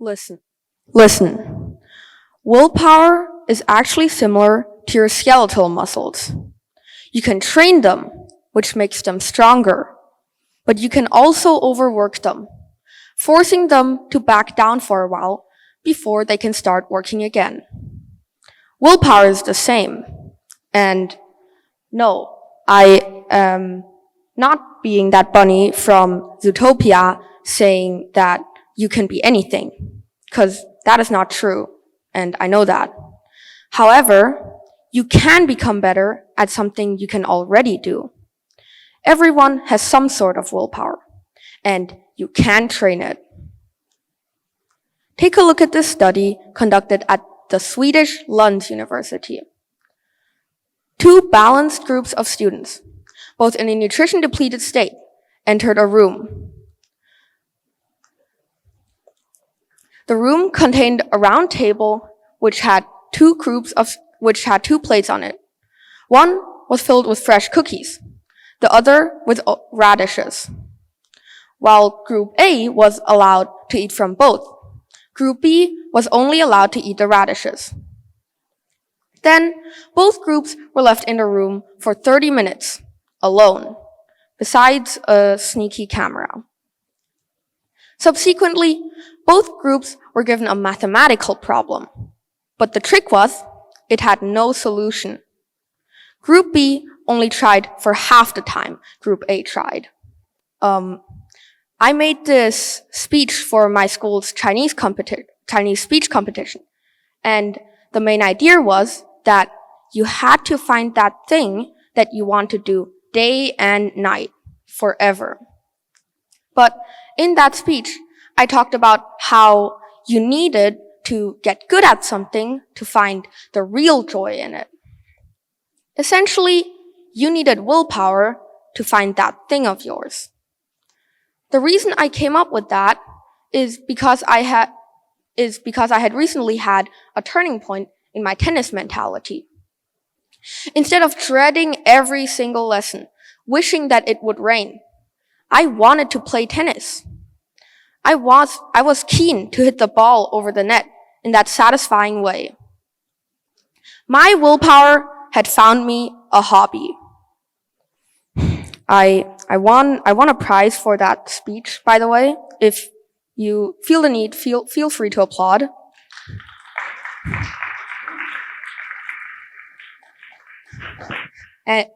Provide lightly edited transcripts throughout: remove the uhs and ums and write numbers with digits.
Listen. Listen. Willpower is actually similar to your skeletal muscles. You can train them, which makes them stronger, but you can also overwork them, forcing them to back down for a while before they can start working again. Willpower is the same. And no, I am not being that bunny from Zootopia saying that you can be anything, because that is not true, and I know that. However, you can become better at something you can already do. Everyone has some sort of willpower, and you can train it. Take a look at this study conducted at the Swedish Lund University. Two balanced groups of students, both in a nutrition-depleted state, entered a room. The room contained a round table which had two plates on it. One was filled with fresh cookies, the other with radishes. While Group A was allowed to eat from both, Group B was only allowed to eat the radishes. Then, both groups were left in the room for 30 minutes, alone, besides a sneaky camera. Subsequently, both groups were given a mathematical problem, but the trick was, it had no solution. Group B only tried for half the time Group A tried. I made this speech for my school's Chinese speech competition, and the main idea was that you had to find that thing that you want to do day and night, forever. But in that speech, I talked about how you needed to get good at something to find the real joy in it. Essentially, you needed willpower to find that thing of yours. The reason I came up with that is because I had recently had a turning point in my tennis mentality. Instead of dreading every single lesson, wishing that it would rain, I wanted to play tennis. I was keen to hit the ball over the net in that satisfying way. My willpower had found me a hobby. I won a prize for that speech, by the way. If you feel the need, feel free to applaud.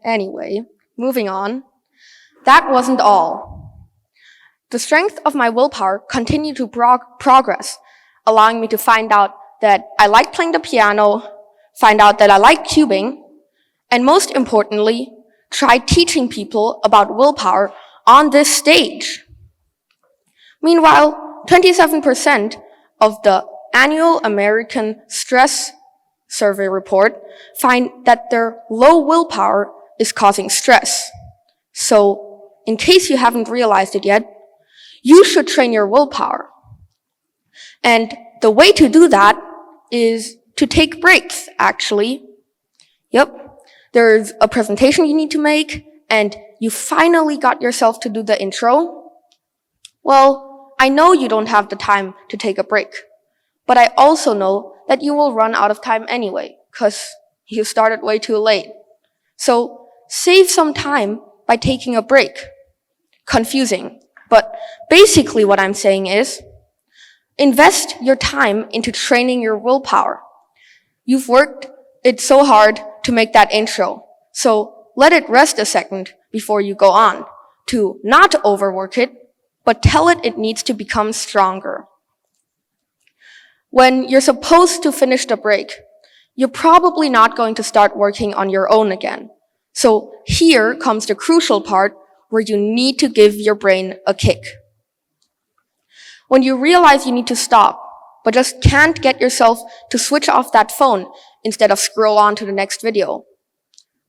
Anyway, moving on. That wasn't all. The strength of my willpower continued to progress, allowing me to find out that I like playing the piano, find out that I like cubing, and most importantly, try teaching people about willpower on this stage. Meanwhile, 27% of the annual American Stress Survey report find that their low willpower is causing stress. So, in case you haven't realized it yet, you should train your willpower. And the way to do that is to take breaks, actually. Yep. There's a presentation you need to make, and you finally got yourself to do the intro. Well, I know you don't have the time to take a break, but I also know that you will run out of time anyway, because you started way too late. So, save some time by taking a break. Confusing. But basically what I'm saying is, invest your time into training your willpower. You've worked it so hard to make that intro, so let it rest a second before you go on, to not overwork it, but tell it needs to become stronger. When you're supposed to finish the break, you're probably not going to start working on your own again. So here comes the crucial part where you need to give your brain a kick. When you realize you need to stop, but just can't get yourself to switch off that phone instead of scroll on to the next video,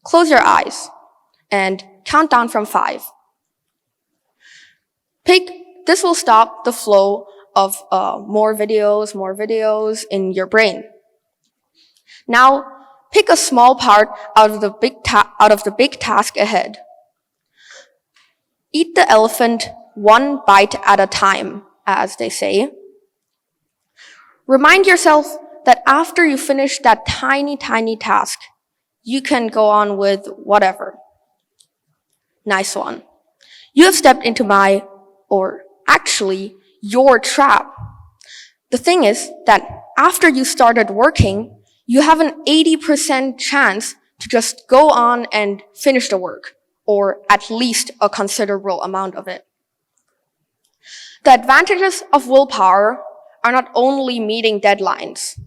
close your eyes and count down from 5. This will stop the flow of more videos in your brain. Now, pick a small part out of the big task ahead. Eat the elephant one bite at a time, as they say. Remind yourself that after you finish that tiny task, you can go on with whatever. Nice one. You have stepped into your trap. The thing is that after you started working, you have an 80% chance to just go on and finish the work, or at least a considerable amount of it. The advantages of willpower are not only meeting deadlines.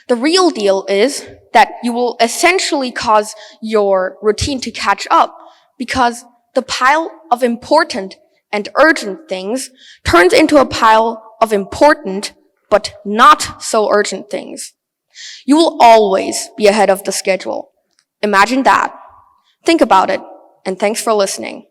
The real deal is that you will essentially cause your routine to catch up because the pile of important and urgent things turns into a pile of important but not so urgent things. You will always be ahead of the schedule. Imagine that. Think about it, and thanks for listening.